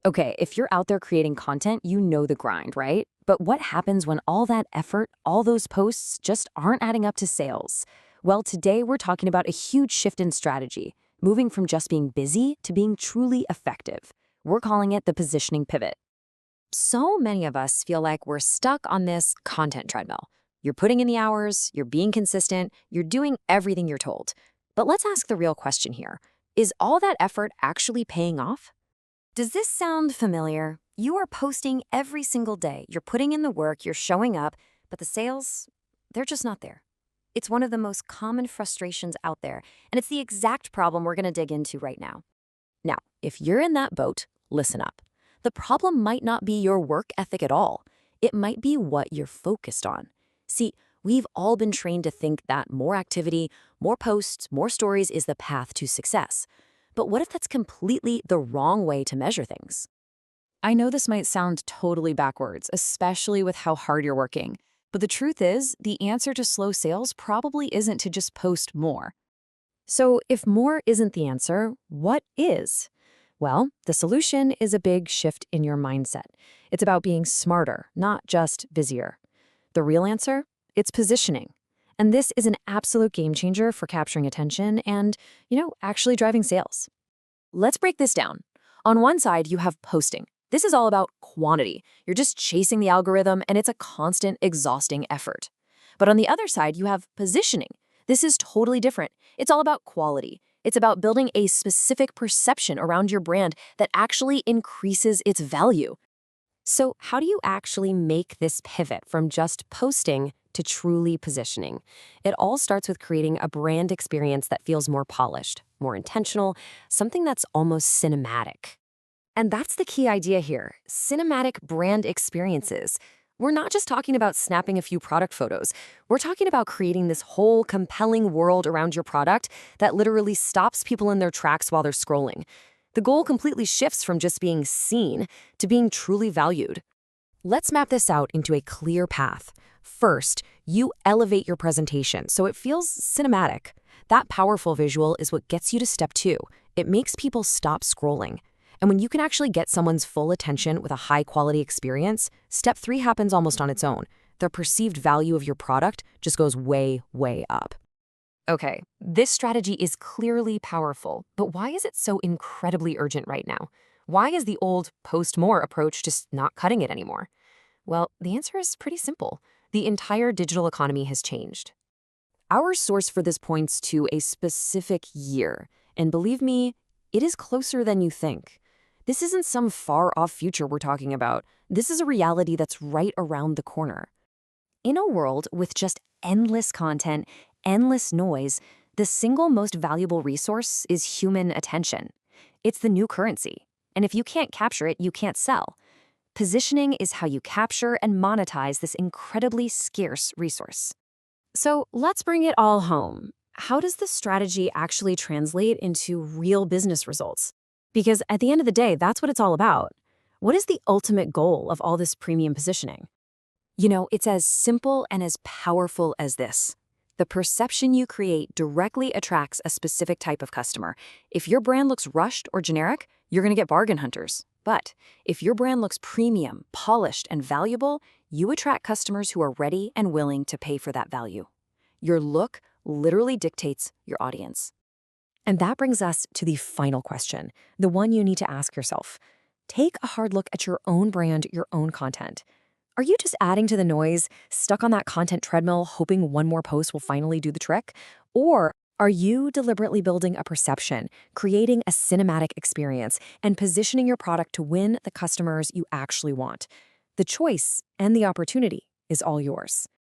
Okay, if you're out there creating content, you know the grind, right? But what happens when all that effort, all those posts just aren't adding up to sales? Well, today we're talking about a huge shift in strategy, moving from just being busy to being truly effective. We're calling it the positioning pivot. So many of us feel like we're stuck on this content treadmill. You're putting in the hours, you're being consistent, you're doing everything you're told. But let's ask the real question here. Is all that effort actually paying off? Does this sound familiar? You are posting every single day. You're putting in the work, you're showing up, but the sales, they're just not there. It's one of the most common frustrations out there, and it's the exact problem we're going to dig into right now. Now, if you're in that boat, listen up. The problem might not be your work ethic at all. It might be what you're focused on. See, we've all been trained to think that more activity, more posts, more stories is the path to success. But what if that's completely the wrong way to measure things? I know this might sound totally backwards, especially with how hard you're working. But the truth is, the answer to slow sales probably isn't to just post more. So if more isn't the answer, what is? Well, the solution is a big shift in your mindset. It's about being smarter, not just busier. The real answer? It's positioning. And this is an absolute game changer for capturing attention and, actually driving sales. Let's break this down. On one side, you have posting. This is all about quantity. You're just chasing the algorithm, and it's a constant, exhausting effort. But on the other side, you have positioning. This is totally different. It's all about quality. It's about building a specific perception around your brand that actually increases its value. So, how do you actually make this pivot from just posting to truly positioning? It all starts with creating a brand experience that feels more polished, more intentional, something that's almost cinematic. And that's the key idea here, cinematic brand experiences. We're not just talking about snapping a few product photos. We're talking about creating this whole compelling world around your product that literally stops people in their tracks while they're scrolling. The goal completely shifts from just being seen to being truly valued. Let's map this out into a clear path. First, you elevate your presentation so it feels cinematic. That powerful visual is what gets you to step two. It makes people stop scrolling. And when you can actually get someone's full attention with a high-quality experience, step three happens almost on its own. The perceived value of your product just goes way, way up. Okay, this strategy is clearly powerful, but why is it so incredibly urgent right now? Why is the old post more approach just not cutting it anymore? Well, the answer is pretty simple. The entire digital economy has changed. Our source for this points to a specific year, and believe me, it is closer than you think. This isn't some far-off future we're talking about. This is a reality that's right around the corner. In a world with just endless content, endless noise, the single most valuable resource is human attention. It's the new currency. And if you can't capture it, you can't sell. Positioning is how you capture and monetize this incredibly scarce resource. So let's bring it all home. How does this strategy actually translate into real business results? Because at the end of the day, that's what it's all about. What is the ultimate goal of all this premium positioning? It's as simple and as powerful as this. The perception you create directly attracts a specific type of customer. If your brand looks rushed or generic, you're going to get bargain hunters. But if your brand looks premium, polished, and valuable, you attract customers who are ready and willing to pay for that value. Your look literally dictates your audience. And that brings us to the final question, the one you need to ask yourself. Take a hard look at your own brand, your own content. Are you just adding to the noise, stuck on that content treadmill, hoping one more post will finally do the trick? Or are you deliberately building a perception, creating a cinematic experience, and positioning your product to win the customers you actually want? The choice and the opportunity is all yours.